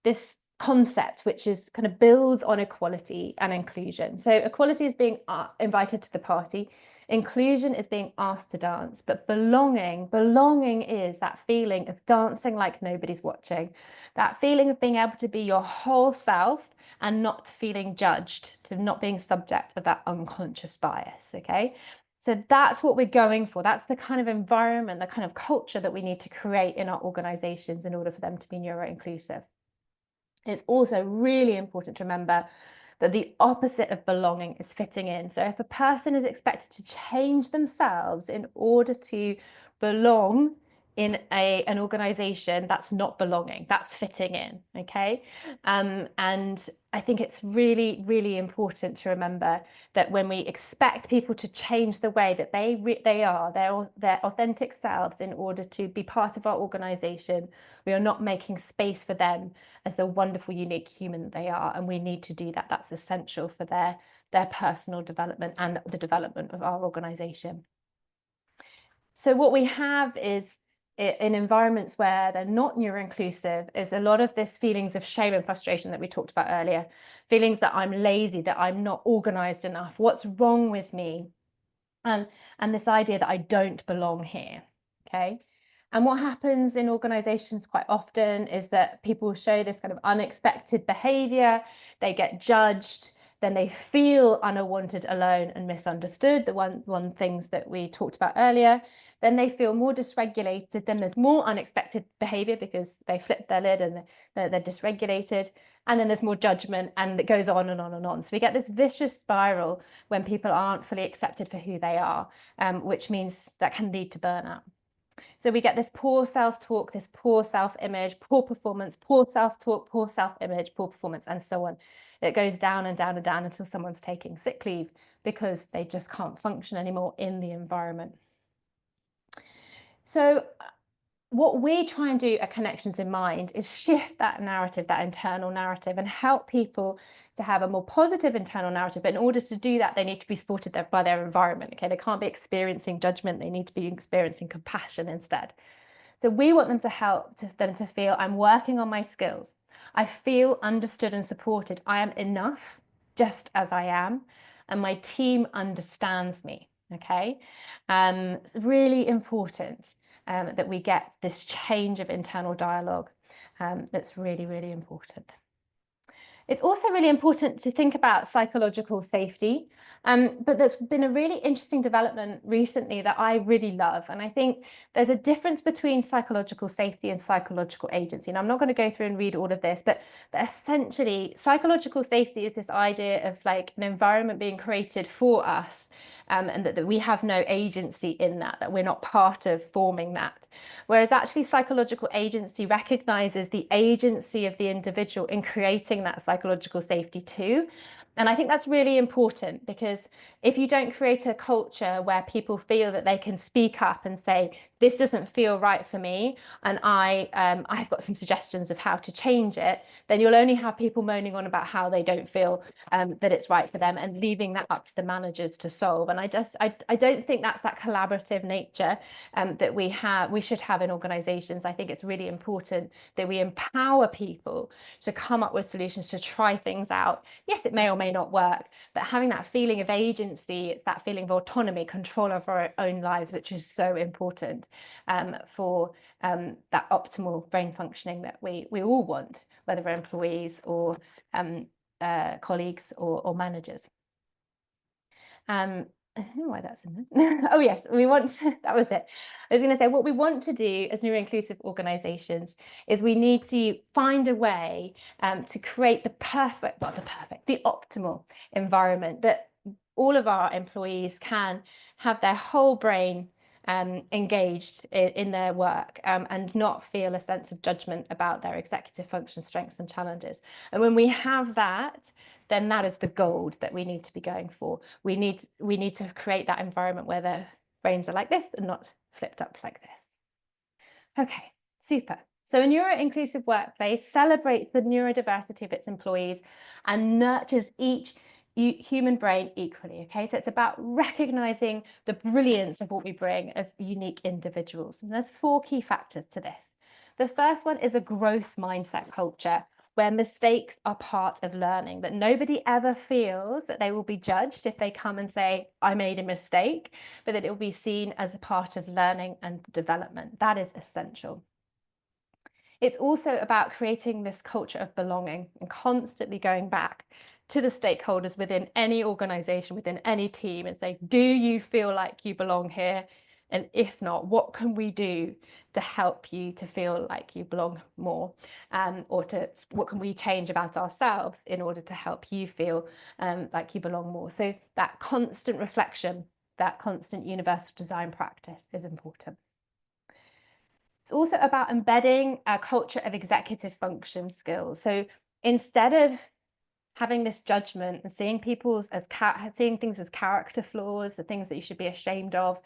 this concept which is kind of builds on equality and inclusion. So equality is being invited to the party. Inclusion is being asked to dance, but belonging is that feeling of dancing like nobody's watching, that feeling of being able to be your whole self and not feeling judged, to not being subject of that unconscious bias, okay? So that's what we're going for. That's the kind of environment, the kind of culture that we need to create in our organizations in order for them to be neuro-inclusive. It's also really important to remember that the opposite of belonging is fitting in. So if a person is expected to change themselves in order to belong in an organization, that's not belonging, that's fitting in, okay? And I think it's really, really important to remember that when we expect people to change the way that they are, their authentic selves in order to be part of our organization, we are not making space for them as the wonderful, unique human that they are. And we need to do that. That's essential for their personal development and the development of our organization. So what we have is in environments where they're not neuro-inclusive is a lot of this feelings of shame and frustration that we talked about earlier, feelings that I'm lazy, that I'm not organized enough, what's wrong with me, and this idea that I don't belong here, okay? And what happens in organizations quite often is that people show this kind of unexpected behavior, they get judged, then they feel unwanted, alone, and misunderstood, the one things that we talked about earlier. Then they feel more dysregulated, then there's more unexpected behavior because they flip their lid and they're dysregulated, and then there's more judgment, and it goes on and on and on. So we get this vicious spiral when people aren't fully accepted for who they are, which means that can lead to burnout. So we get this poor self-talk, this poor self-image, poor performance, poor self-talk, poor self-image, poor performance, and so on. It goes down and down and down until someone's taking sick leave because they just can't function anymore in the environment. So what we try and do at Connections in Mind is shift that narrative, that internal narrative, and help people to have a more positive internal narrative. But in order to do that, they need to be supported by their environment. Okay, they can't be experiencing judgment. They need to be experiencing compassion instead. So we want them to help them to feel I'm working on my skills. I feel understood and supported. I am enough just as I am, and my team understands me. Okay, it's really important that we get this change of internal dialogue. That's really, really important. It's also really important to think about psychological safety, but there's been a really interesting development recently that I really love. And I think there's a difference between psychological safety and psychological agency. And I'm not going to go through and read all of this, but essentially psychological safety is this idea of like an environment being created for us, and that we have no agency in that we're not part of forming that. Whereas actually psychological agency recognizes the agency of the individual in creating that psychological safety too. And I think that's really important, because if you don't create a culture where people feel that they can speak up and say, this doesn't feel right for me, and I've got some suggestions of how to change it, then you'll only have people moaning on about how they don't feel that it's right for them, and leaving that up to the managers to solve. And I don't think that's that collaborative nature that we should have in organizations. I think it's really important that we empower people to come up with solutions, to try things out. Yes, it may or may not work, but having that feeling of agency, it's that feeling of autonomy, control of our own lives, which is so important for that optimal brain functioning that we all want, whether we're employees or colleagues or managers. I don't know why that's in there. Oh yes, we want to, that was it. I was going to say, what we want to do as neuro-inclusive organizations is we need to find a way to create the optimal environment that all of our employees can have their whole brain engaged in their work, and not feel a sense of judgment about their executive function strengths and challenges. And when we have that, then that is the gold that we need to be going for. We need to create that environment where the brains are like this and not flipped up like this. Okay, super. So a neuro-inclusive workplace celebrates the neurodiversity of its employees and nurtures each human brain equally. Okay, so it's about recognizing the brilliance of what we bring as unique individuals. And there's 4 key factors to this. The first one is a growth mindset culture, where mistakes are part of learning, that nobody ever feels that they will be judged if they come and say, I made a mistake, but that it will be seen as a part of learning and development. That is essential. It's also about creating this culture of belonging and constantly going back to the stakeholders within any organization, within any team, and say, do you feel like you belong here? And if not, what can we do to help you to feel like you belong more? Or what can we change about ourselves in order to help you feel like you belong more? So that constant reflection, that constant universal design practice is important. It's also about embedding a culture of executive function skills. So instead of having this judgment and seeing seeing things as character flaws, the things that you should be ashamed of,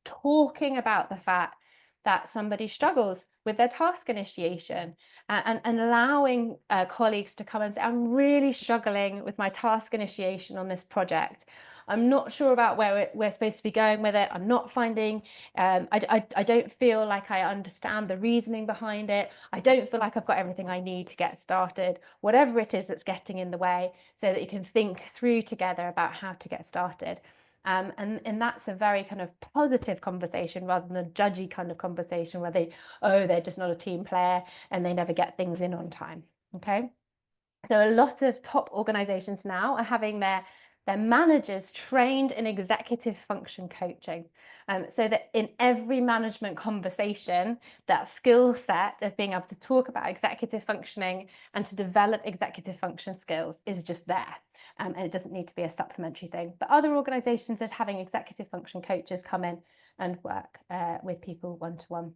talking about the fact that somebody struggles with their task initiation, and allowing colleagues to come and say, I'm really struggling with my task initiation on this project. I'm not sure about where we're supposed to be going with it. I'm not finding, I don't feel like I understand the reasoning behind it. I don't feel like I've got everything I need to get started, whatever it is that's getting in the way, so that you can think through together about how to get started. And that's a very kind of positive conversation rather than a judgy kind of conversation where they're just not a team player and they never get things in on time. Okay. So a lot of top organizations now are having their managers trained in executive function coaching, so that in every management conversation, that skill set of being able to talk about executive functioning and to develop executive function skills is just there. And it doesn't need to be a supplementary thing. But other organizations are having executive function coaches come in and work with people one-to-one.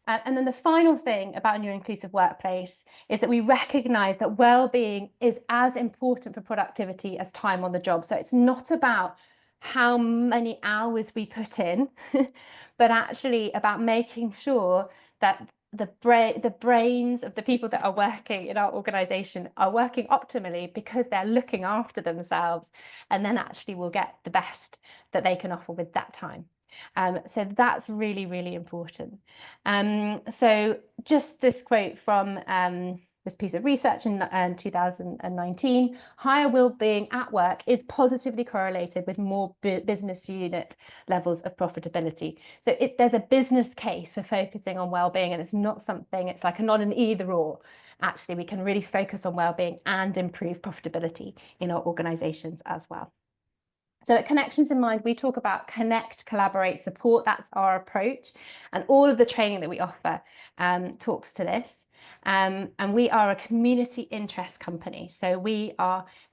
And then the final thing about a neuro-inclusive workplace is that we recognize that well-being is as important for productivity as time on the job. So it's not about how many hours we put in, but actually about making sure that the brains of the people that are working in our organization are working optimally because they're looking after themselves, and then actually will get the best that they can offer with that time. So that's really, really important. So just this quote from this piece of research in 2019, higher well-being at work is positively correlated with more business unit levels of profitability. So there's a business case for focusing on well-being, and it's not something, it's like not an either or. Actually, we can really focus on well-being and improve profitability in our organizations as well. So at Connections in Mind, we talk about connect, collaborate, support. That's our approach. And all of the training that we offer talks to this. And we are a community interest company. So we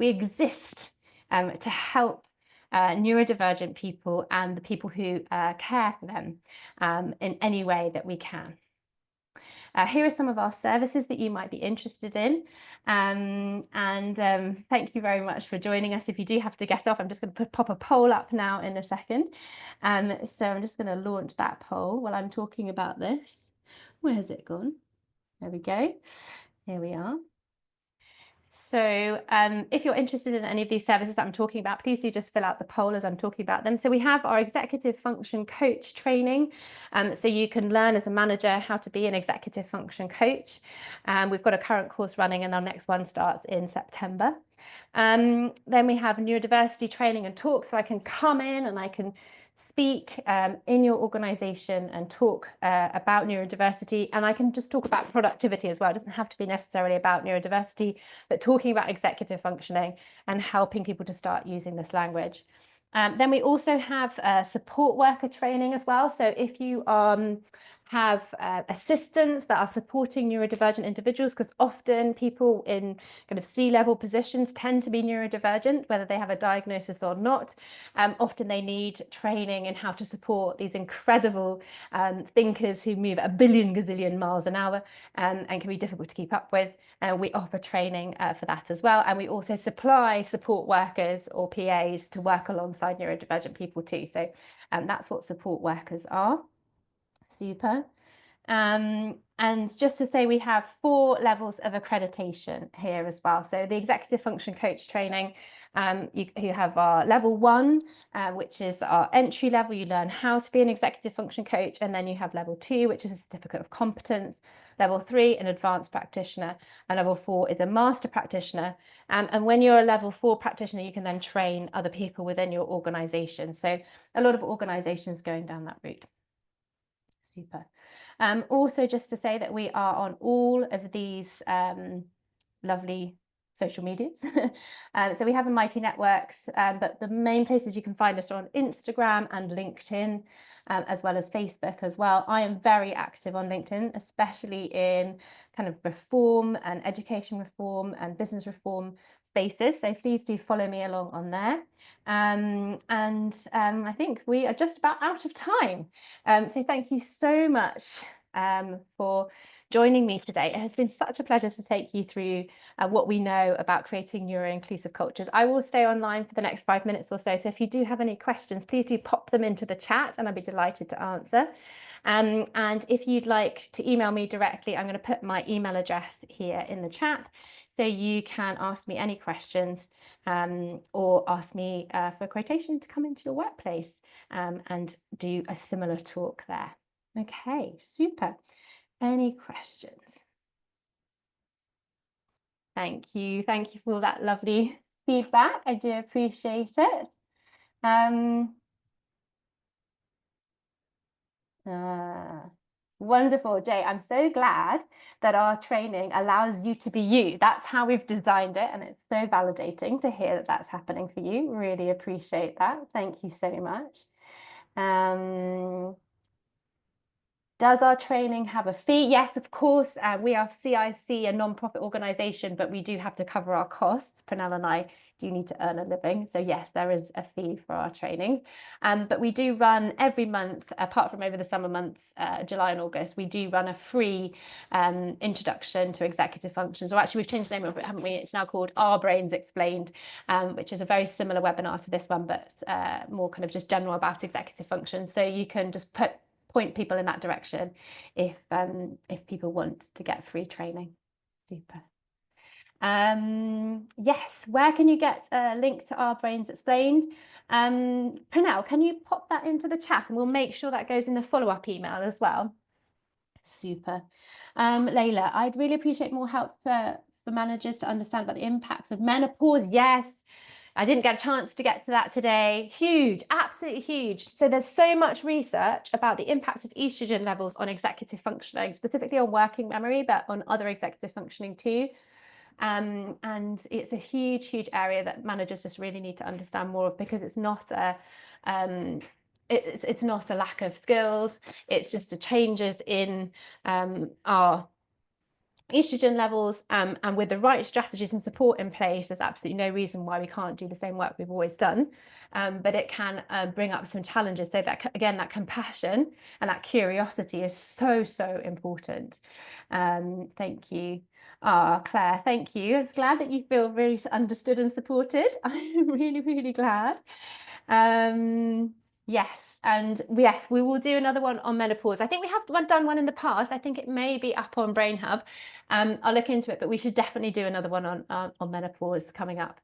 exist to help neurodivergent people and the people who care for them in any way that we can. Here are some of our services that you might be interested in. Thank you very much for joining us. If you do have to get off, I'm just going to pop a poll up now in a second. So I'm just going to launch that poll while I'm talking about this. Where has it gone? There we go. Here we are. So if you're interested in any of these services that I'm talking about, please do just fill out the poll as I'm talking about them. So we have our executive function coach training. So you can learn as a manager how to be an executive function coach. We've got a current course running and our next one starts in September. Then we have neurodiversity training and talk. So I can come in and I can speak in your organization and talk about neurodiversity, and I can just talk about productivity as well. It doesn't have to be necessarily about neurodiversity, but talking about executive functioning and helping people to start using this language. Then we also have support worker training as well. So if you have assistants that are supporting neurodivergent individuals, because often people in kind of C-level positions tend to be neurodivergent, whether they have a diagnosis or not. Often they need training in how to support these incredible thinkers who move a billion gazillion miles an hour and can be difficult to keep up with. We offer training for that as well. And we also supply support workers or PAs to work alongside neurodivergent people too. So that's what support workers are. Super. And just to say, we have 4 levels of accreditation here as well. So the executive function coach training, you have our level 1, which is our entry level. You learn how to be an executive function coach. And then you have level 2, which is a certificate of competence. Level 3, an advanced practitioner. And level 4 is a master practitioner. And when you're a level 4 practitioner, you can then train other people within your organization. So a lot of organizations going down that route. Super. Also, just to say that we are on all of these lovely social medias. So we have a Mighty Networks, but the main places you can find us are on Instagram and LinkedIn, as well as Facebook as well. I am very active on LinkedIn, especially in kind of reform and education reform and business reform spaces. So please do follow me along on there. I think we are just about out of time. So thank you so much for joining me today. It has been such a pleasure to take you through what we know about creating neuro-inclusive cultures. I will stay online for the next 5 minutes or so. So if you do have any questions, please do pop them into the chat and I'll be delighted to answer. And if you'd like to email me directly, I'm going to put my email address here in the chat. So you can ask me any questions or ask me for a quotation to come into your workplace and do a similar talk there. Okay, super. Any questions? Thank you. Thank you for all that lovely feedback. I do appreciate it. Wonderful, Jay. I'm so glad that our training allows you to be you. That's how we've designed it, and it's so validating to hear that that's happening for you. Really appreciate that. Thank you so much. Does our training have a fee? Yes, of course. We are CIC, a non-profit organisation, but we do have to cover our costs. Prunell and I do need to earn a living. So yes, there is a fee for our training. But we do run every month, apart from over the summer months, July and August, we do run a free introduction to executive functions. Or actually, we've changed the name of it, haven't we? It's now called Our Brains Explained, which is a very similar webinar to this one, but more kind of just general about executive functions. So you can just point people in that direction if people want to get free training. Super. Yes, where can you get a link to Our Brains Explained? Prunell, can you pop that into the chat and we'll make sure that goes in the follow-up email as well. Super. Layla, I'd really appreciate more help for managers to understand about the impacts of menopause. Yes, I didn't get a chance to get to that today. Huge, absolutely huge. So there's so much research about the impact of estrogen levels on executive functioning, specifically on working memory, but on other executive functioning too. And it's a huge, huge area that managers just really need to understand more of, because it's not a it's not a lack of skills. It's just a changes in our estrogen levels, and with the right strategies and support in place, there's absolutely no reason why we can't do the same work we've always done. But it can bring up some challenges. So that, again, that compassion and that curiosity is so, so important. Thank you. Claire, thank you. I was glad that you feel really understood and supported. I'm really, really glad. Yes, and yes, we will do another one on menopause. I think we have done one in the past. I think it may be up on Brain Hub. I'll look into it, but we should definitely do another one on menopause coming up.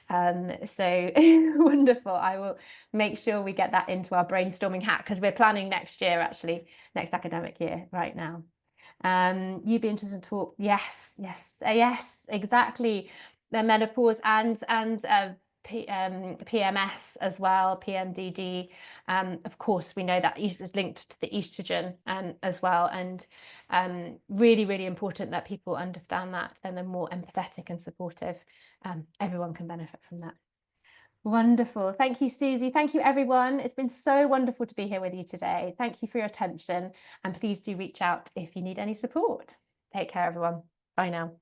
So wonderful. I will make sure we get that into our brainstorming hat, because we're planning next year, actually, next academic year right now. You'd be interested to talk. Yes, yes, exactly. The menopause and PMS as well, PMDD. Of course, we know that is linked to the estrogen as well, and really, really important that people understand that and they're more empathetic and supportive. Everyone can benefit from that. Wonderful. Thank you, Susie. Thank you, everyone. It's been so wonderful to be here with you today. Thank you for your attention, and please do reach out if you need any support. Take care, everyone. Bye now.